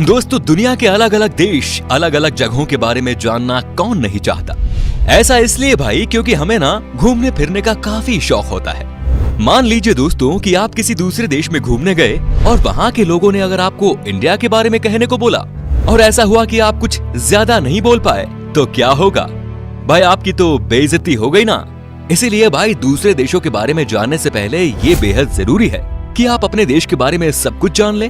दोस्तों, दुनिया के अलग अलग देश, अलग अलग जगहों के बारे में जानना कौन नहीं चाहता। ऐसा इसलिए भाई क्योंकि हमें ना घूमने फिरने का काफी शौक होता है। मान लीजिए दोस्तों कि आप किसी दूसरे देश में घूमने गए और वहाँ के लोगों ने अगर आपको इंडिया के बारे में कहने को बोला और ऐसा हुआ कि आप कुछ ज्यादा नहीं बोल पाए, तो क्या होगा भाई? आपकी तो बेइज्जती हो गई ना। इसीलिए भाई दूसरे देशों के बारे में जानने से पहले ये बेहद जरूरी है कि आप अपने देश के बारे में सब कुछ जान लें।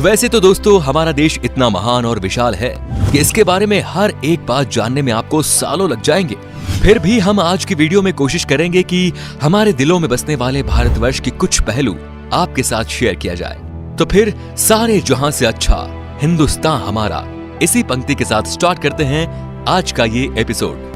वैसे तो दोस्तों हमारा देश इतना महान और विशाल है कि इसके बारे में हर एक बात जानने में आपको सालों लग जाएंगे। फिर भी हम आज की वीडियो में कोशिश करेंगे कि हमारे दिलों में बसने वाले भारतवर्ष के कुछ पहलू आपके साथ शेयर किया जाए। तो फिर सारे जहां से अच्छा हिंदुस्तान हमारा, इसी पंक्ति के साथ स्टार्ट करते हैं आज का ये एपिसोड।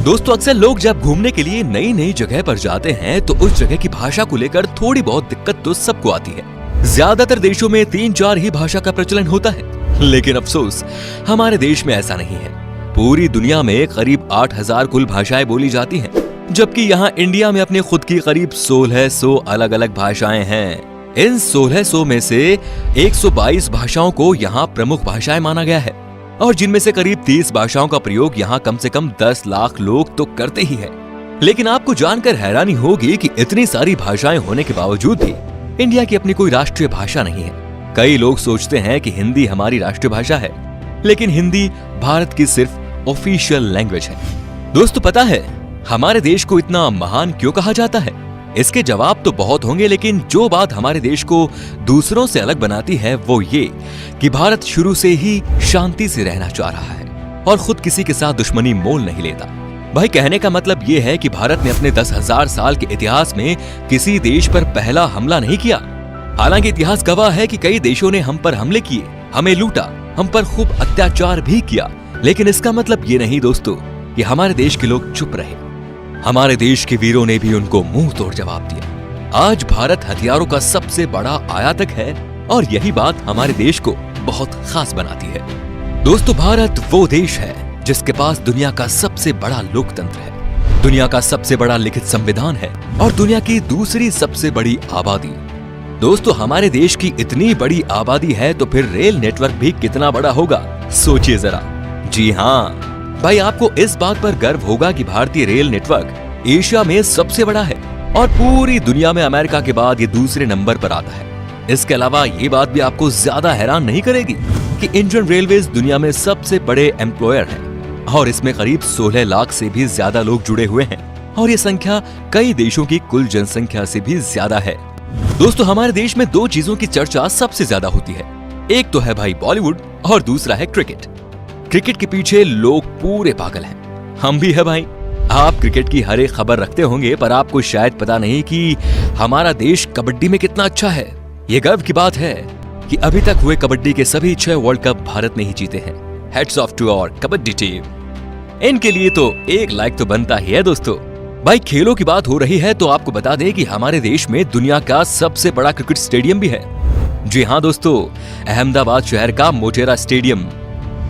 दोस्तों, अक्सर लोग जब घूमने के लिए नई नई जगह पर जाते हैं तो उस जगह की भाषा को लेकर थोड़ी बहुत दिक्कत तो सबको आती है। ज्यादातर देशों में 3-4 ही भाषा का प्रचलन होता है, लेकिन अफसोस हमारे देश में ऐसा नहीं है। पूरी दुनिया में करीब 8000 कुल भाषाएं बोली जाती हैं, जबकि यहाँ इंडिया में अपने खुद की करीब 1600 अलग अलग भाषाएं हैं। इन 1600 में से 122 भाषाओं को यहाँ प्रमुख भाषाएं माना गया है और जिनमें से करीब 30 भाषाओं का प्रयोग यहाँ कम से कम 10 लाख लोग तो करते ही हैं। लेकिन आपको जानकर हैरानी होगी कि इतनी सारी भाषाएं होने के बावजूद भी इंडिया की अपनी कोई राष्ट्रीय भाषा नहीं है। कई लोग सोचते हैं कि हिंदी हमारी राष्ट्रीय भाषा है, लेकिन हिंदी भारत की सिर्फ ऑफिशियल लैंग्वेज है। दोस्तों, पता है हमारे देश को इतना महान क्यों कहा जाता है? इसके जवाब तो बहुत होंगे, लेकिन जो बात हमारे देश को दूसरों से अलग बनाती है वो ये कि भारत शुरू से ही शांति से रहना चाह रहा है और खुद किसी के साथ दुश्मनी मोल नहीं लेता। भाई, कहने का मतलब ये है कि भारत ने अपने 10,000 साल के इतिहास में किसी देश पर पहला हमला नहीं किया। हालांकि इतिहास गवाह है कि कई देशों ने हम पर हमले किए, हमें लूटा, हम पर खूब अत्याचार भी किया, लेकिन इसका मतलब ये नहीं दोस्तों कि हमारे देश के लोग चुप रहे। हमारे देश के वीरों ने भी उनको मुंह तोड़ जवाब दिया। आज भारत हथियारों का सबसे बड़ा आयातक है और यही बात हमारे देश को बहुत खास बनाती है। दोस्तों, भारत वो देश है जिसके पास दुनिया का सबसे बड़ा लोकतंत्र है, दुनिया का सबसे बड़ा लिखित संविधान है और दुनिया की दूसरी सबसे बड़ी आबादी। दोस्तों, हमारे देश की इतनी बड़ी आबादी है तो फिर रेल नेटवर्क भी कितना बड़ा होगा, सोचिए जरा। जी हाँ भाई, आपको इस बात पर गर्व होगा कि भारतीय रेल नेटवर्क एशिया में सबसे बड़ा है और पूरी दुनिया में अमेरिका के बाद ये दूसरे नंबर पर आता है। इसके अलावा ये बात भी आपको ज्यादा हैरान नहीं करेगी कि इंडियन रेलवेज दुनिया में सबसे बड़े एम्प्लॉयर है और इसमें करीब 16 लाख से भी ज्यादा लोग जुड़े हुए हैं और ये संख्या कई देशों की कुल जनसंख्या से भी ज्यादा है। दोस्तों, हमारे देश में 2 चीजों की चर्चा सबसे ज्यादा होती है। एक तो है भाई बॉलीवुड और दूसरा है क्रिकेट। क्रिकेट के पीछे लोग पूरे पागल हैं, हम भी है भाई। आप क्रिकेट की हर एक खबर रखते होंगे, पर आपको शायद पता नहीं कि हमारा देश कबड्डी में कितना अच्छा है। ये गर्व की बात है कि अभी तक हुए कबड्डी के सभी 6 वर्ल्ड कप भारत ने ही जीते हैं। Heads off to our kabaddi team. इनके लिए तो एक लाइक तो बनता ही है। दोस्तों, भाई खेलों की बात हो रही है तो आपको बता दें कि हमारे देश में दुनिया का सबसे बड़ा क्रिकेट स्टेडियम भी है। जी हाँ दोस्तों, अहमदाबाद शहर का मोटेरा स्टेडियम।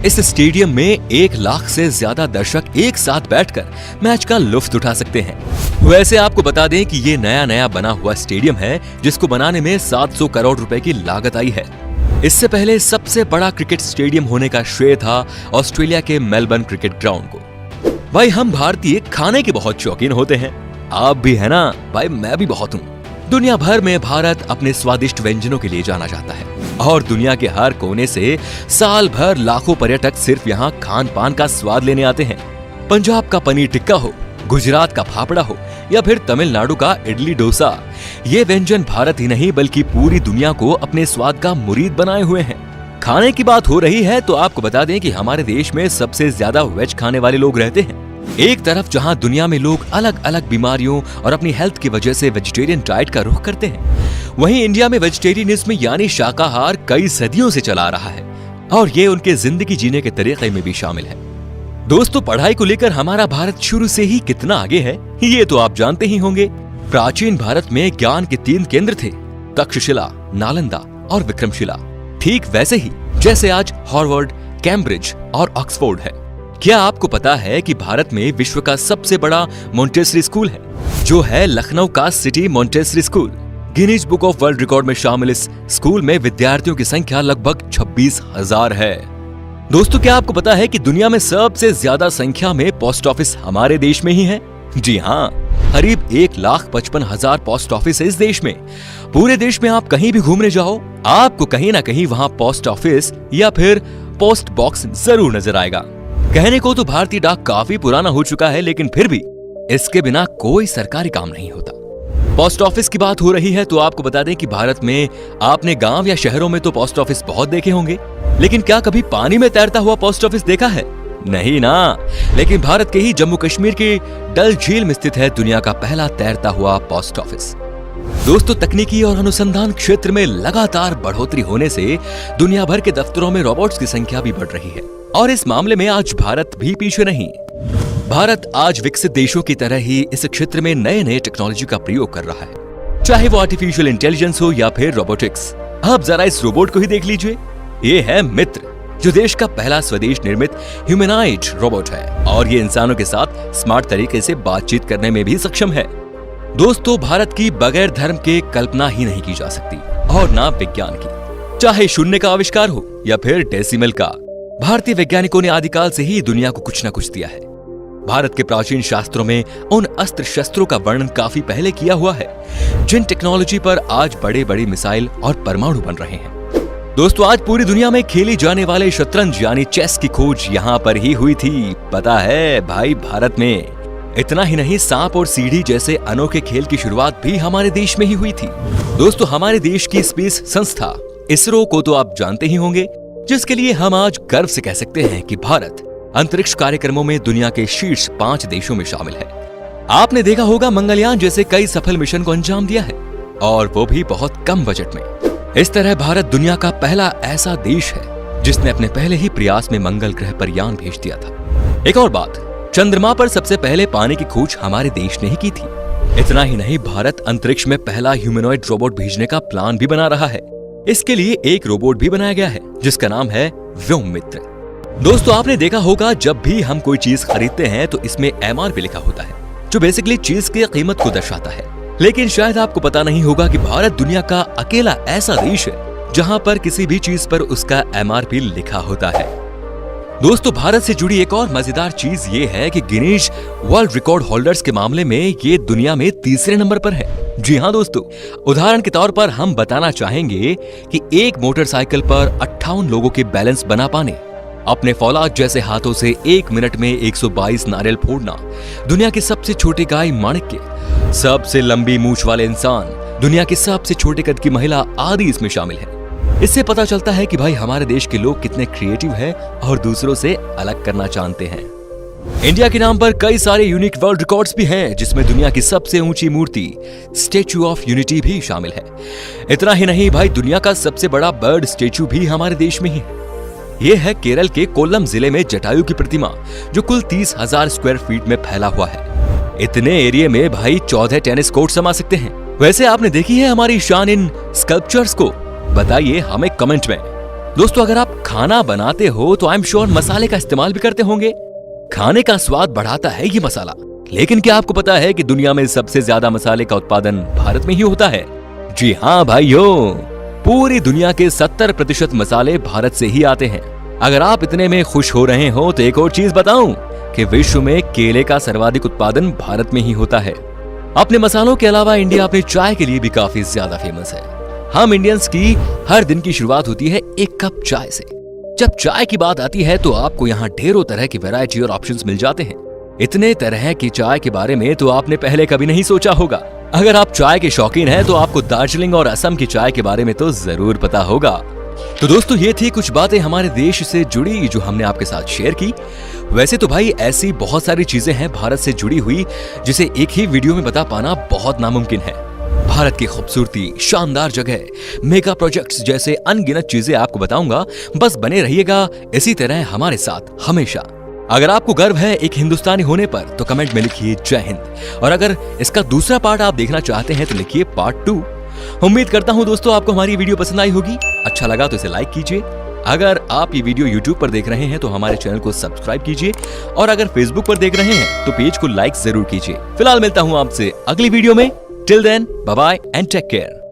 इस स्टेडियम में 1 लाख से ज्यादा दर्शक एक साथ बैठकर मैच का लुत्फ उठा सकते हैं। वैसे आपको बता दें कि ये नया बना हुआ स्टेडियम है जिसको बनाने में 700 करोड़ रुपए की लागत आई है। इससे पहले सबसे बड़ा क्रिकेट स्टेडियम होने का श्रेय था ऑस्ट्रेलिया के मेलबर्न क्रिकेट ग्राउंड को। भाई, हम भारतीय खाने के बहुत शौकीन होते हैं, आप भी है ना? भाई, मैं भी बहुत हूँ। दुनिया भर में भारत अपने स्वादिष्ट व्यंजनों के लिए जाना जाता है और दुनिया के हर कोने से साल भर लाखों पर्यटक सिर्फ यहाँ खान पान का स्वाद लेने आते हैं। पंजाब का पनीर टिक्का हो, गुजरात का फाफड़ा हो या फिर तमिलनाडु का इडली डोसा, ये व्यंजन भारत ही नहीं बल्कि पूरी दुनिया को अपने स्वाद का मुरीद बनाए हुए हैं। खाने की बात हो रही है तो आपको बता दें कि हमारे देश में सबसे ज्यादा वेज खाने वाले लोग रहते हैं। एक तरफ जहां दुनिया में लोग अलग अलग बीमारियों और अपनी हेल्थ की वजह से वेजिटेरियन डाइट का रुख करते हैं, वहीं इंडिया में वेजिटेरियनिज्म यानी शाकाहार कई सदियों से चला आ रहा है और ये उनके जिंदगी जीने के तरीके में भी शामिल है। दोस्तों, पढ़ाई को लेकर हमारा भारत शुरू से ही कितना आगे है ये तो आप जानते ही होंगे। प्राचीन भारत में ज्ञान के 3 केंद्र थे, तक्षशिला, नालंदा और विक्रमशिला। ठीक वैसे ही जैसे आज हार्वर्ड, कैम्ब्रिज और ऑक्सफोर्ड है। क्या आपको पता है कि भारत में विश्व का सबसे बड़ा मॉन्टेसरी स्कूल है, जो है लखनऊ का city Montessori school. Guinness book of world record में शामिल इस स्कूल में विद्यार्थियों की संख्या लगभग 26,000 है। दोस्तों, क्या आपको पता है कि दुनिया में सबसे ज्यादा संख्या में पोस्ट ऑफिस हमारे देश में ही है? जी हाँ, करीब 1,55,000 पोस्ट ऑफिस है इस देश में। पूरे देश में आप कहीं भी घूमने जाओ, आपको कहीं ना कहीं वहाँ पोस्ट ऑफिस या फिर पोस्ट बॉक्स जरूर नजर आएगा। कहने को तो भारतीय डाक काफी पुराना हो चुका है, लेकिन फिर भी इसके बिना कोई सरकारी काम नहीं होता। पोस्ट ऑफिस की बात हो रही है तो आपको बता दें कि भारत में आपने गांव या शहरों में तो पोस्ट ऑफिस बहुत देखे होंगे, लेकिन क्या कभी पानी में तैरता हुआ पोस्ट ऑफिस देखा है? नहीं ना। लेकिन भारत के ही जम्मू कश्मीर की डल झील में स्थित है दुनिया का पहला तैरता हुआ पोस्ट ऑफिस। दोस्तों, तकनीकी और अनुसंधान क्षेत्र में लगातार बढ़ोतरी होने से दुनिया भर के दफ्तरों में रोबोट्स की संख्या भी बढ़ रही है और इस मामले में आज भारत भी पीछे नहीं। भारत आज विकसित देशों की तरह ही इस क्षेत्र में नए नए टेक्नोलॉजी का प्रयोग कर रहा है, चाहे वो आर्टिफिशियल इंटेलिजेंस हो या फिर रोबोटिक्स। आप जरा इस रोबोट को ही देख लीजिए। ये है मित्र, जो देश का पहला स्वदेश निर्मित ह्यूमनॉइड रोबोट है और ये इंसानों के साथ स्मार्ट तरीके से बातचीत करने में भी सक्षम है। दोस्तों, भारत की बगैर धर्म के कल्पना ही नहीं की जा सकती और ना विज्ञान की। चाहे शून्य का आविष्कार हो या फिर डेसिमल का, भारतीय वैज्ञानिकों ने आदिकाल से ही दुनिया को कुछ न कुछ दिया है। भारत के प्राचीन शास्त्रों में उन अस्त्र शस्त्रों का वर्णन काफी पहले किया हुआ है, जिन टेक्नोलॉजी पर आज बड़े बड़े मिसाइल और परमाणु बन रहे हैं। दोस्तों, आज पूरी दुनिया में खेली जाने वाले शतरंज यानी चेस की खोज यहाँ पर ही हुई थी। पता है भाई, भारत में। इतना ही नहीं, सांप और सीढ़ी जैसे अनोखे खेल की शुरुआत भी हमारे देश में ही हुई थी। दोस्तों, हमारे देश की स्पेस संस्था इसरो को तो आप जानते ही होंगे, जिसके लिए हम आज गर्व से कह सकते हैं कि भारत अंतरिक्ष कार्यक्रमों में दुनिया के शीर्ष 5 देशों में शामिल है। आपने देखा होगा मंगलयान जैसे कई सफल मिशन को अंजाम दिया है, और वो भी बहुत कम बजट में। इस तरह भारत दुनिया का पहला ऐसा देश है जिसने अपने पहले ही प्रयास में मंगल ग्रह पर यान भेज दिया था। एक और बात, चंद्रमा पर सबसे पहले पानी की खोज हमारे देश ने ही की थी। इतना ही नहीं, भारत अंतरिक्ष में पहला ह्यूमनॉइड रोबोट भेजने का प्लान भी बना रहा है। इसके लिए एक रोबोट भी बनाया गया है जिसका नाम है व्योम मित्र। दोस्तों, आपने देखा होगा जब भी हम कोई चीज खरीदते हैं तो इसमें MRP लिखा होता है, जो बेसिकली चीज की कीमत को दर्शाता है। लेकिन शायद आपको पता नहीं होगा कि भारत दुनिया का अकेला ऐसा देश है जहां पर किसी भी चीज पर उसका MRP लिखा होता है। दोस्तों, भारत से जुड़ी एक और मजेदार चीज ये है कि गिनीज वर्ल्ड रिकॉर्ड होल्डर्स के मामले में ये दुनिया में तीसरे नंबर पर है। जी हाँ दोस्तों, उदाहरण के तौर पर हम बताना चाहेंगे कि एक मोटरसाइकिल पर 58 लोगों के बैलेंस बना पाने, अपने फौलाद जैसे हाथों से 1 मिनट में 122 नारियल फोड़ना, दुनिया के सबसे छोटे गाय माणिक्य, सबसे लंबी मूंछ वाले इंसान, दुनिया की सबसे छोटे कद की महिला आदि इसमें शामिल है। इससे पता चलता है कि भाई हमारे देश के लोग कितने क्रिएटिव हैं और दूसरों से अलग करना जानते हैं। इंडिया के नाम पर कई सारे यूनिक वर्ल्ड रिकॉर्ड्स भी हैं, जिसमें दुनिया की सबसे ऊंची मूर्ति स्टैच्यू ऑफ यूनिटी भी शामिल है। इतना ही नहीं भाई, दुनिया का सबसे बड़ा बर्ड स्टैच्यू भी हमारे देश में ही है। ये है केरल के कोल्लम जिले में जटायु की प्रतिमा, जो कुल 30,000 स्क्वायर फीट में फैला हुआ है। इतने एरिया में भाई 14 टेनिस कोर्ट समा सकते हैं। वैसे आपने देखी है हमारी शान इन स्कल्पचर्स को? बताइए हमें कमेंट में। दोस्तों, अगर आप खाना बनाते हो तो आई एम श्योर मसाले का इस्तेमाल भी करते होंगे। खाने का स्वाद बढ़ाता है ये मसाला, लेकिन क्या आपको पता है कि दुनिया में सबसे ज्यादा मसाले का उत्पादन भारत में ही होता है? जी हाँ भाइयों, पूरी दुनिया के 70% मसाले भारत से ही आते हैं। अगर आप इतने में खुश हो रहे हो तो एक और चीज बताऊं कि विश्व में केले का सर्वाधिक उत्पादन भारत में ही होता है। अपने मसालों के अलावा इंडिया अपनी चाय के लिए भी काफी ज्यादा फेमस है। हम इंडियंस की हर दिन की शुरुआत होती है एक कप चाय से। जब चाय की बात आती है तो आपको यहाँ ढेरों तरह की वैरायटी और ऑप्शंस मिल जाते हैं। इतने तरह की चाय के बारे में तो आपने पहले कभी नहीं सोचा होगा। अगर आप चाय के शौकीन हैं तो आपको दार्जिलिंग और असम की चाय के बारे में तो जरूर पता होगा। तो दोस्तों, ये थी कुछ बातें हमारे देश से जुड़ी जो हमने आपके साथ शेयर की। वैसे तो भाई ऐसी बहुत सारी चीजें हैं भारत से जुड़ी हुई जिसे एक ही वीडियो में बता पाना बहुत नामुमकिन है। भारत की खूबसूरती, शानदार जगह, मेगा प्रोजेक्ट्स जैसे अनगिनत चीजें आपको बताऊंगा। बस बने रहिएगा इसी तरह हमारे साथ हमेशा। अगर आपको गर्व है एक हिंदुस्तानी होने पर तो कमेंट में लिखिए जय हिंद, और अगर इसका दूसरा पार्ट आप देखना चाहते हैं तो लिखिए पार्ट 2। उम्मीद करता हूं दोस्तों आपको हमारी वीडियो पसंद आई होगी। अच्छा लगा तो इसे लाइक कीजिए। अगर आप ये वीडियो YouTube पर देख रहे हैं तो हमारे चैनल को सब्सक्राइब कीजिए, और अगर Facebook पर देख रहे हैं तो पेज को लाइक जरूर कीजिए। फिलहाल मिलता हूं आपसे अगली वीडियो में। Till then, bye bye and take care.